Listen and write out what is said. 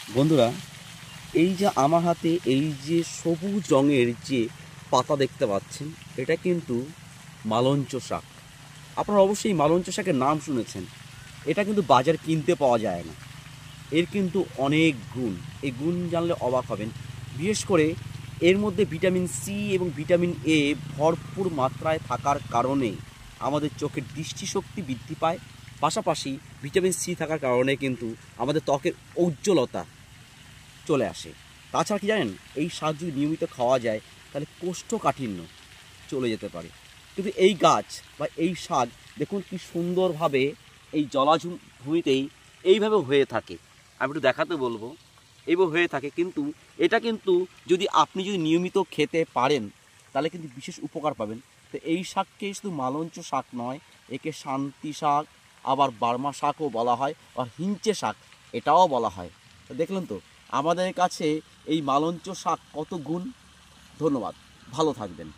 বন্ধুরা, এই যে আমার হাতে এই যে সবুজ রঙের যে পাতা দেখতে পাচ্ছেন, এটা কিন্তু মালঞ্চ শাক। আপনারা অবশ্যই মালঞ্চ শাকের নাম শুনেছেন। এটা কিন্তু বাজার কিনতে পাওয়া যায় না। এর কিন্তু অনেক গুণ, এই গুণ জানলে অবাক হবেন। বিশেষ করে এর মধ্যে ভিটামিন সি এবং ভিটামিন এ ভরপুর মাত্রায় থাকার কারণে আমাদের চোখের দৃষ্টিশক্তি বৃদ্ধি পায়। পাশাপাশি ভিটামিন সি থাকার কারণে কিন্তু আমাদের ত্বকের উজ্জ্বলতা চলে আসে। তাছাড়া কি জানেন, এই শাক যদি নিয়মিত খাওয়া যায় তাহলে কোষ্ঠকাঠিন্য চলে যেতে পারে। কিন্তু এই গাছ বা এই শাক দেখুন কি সুন্দরভাবে এই ভূমিতেই এইভাবে হয়ে থাকে। আমি একটু দেখাতে বলবো, এইভাবে হয়ে থাকে। কিন্তু এটা কিন্তু আপনি যদি নিয়মিত খেতে পারেন তাহলে কিন্তু বিশেষ উপকার পাবেন। তো এই শাককে শুধু মালঞ্চ শাক নয়, একে শান্তি শাক, আবার বার্মা শাকও বলা হয়, আর হিঞ্চে শাক এটাও বলা হয়। তো দেখলেন তো আমাদের কাছে এই মালঞ্চ শাক কত গুণ। ধন্যবাদ, ভালো থাকবেন।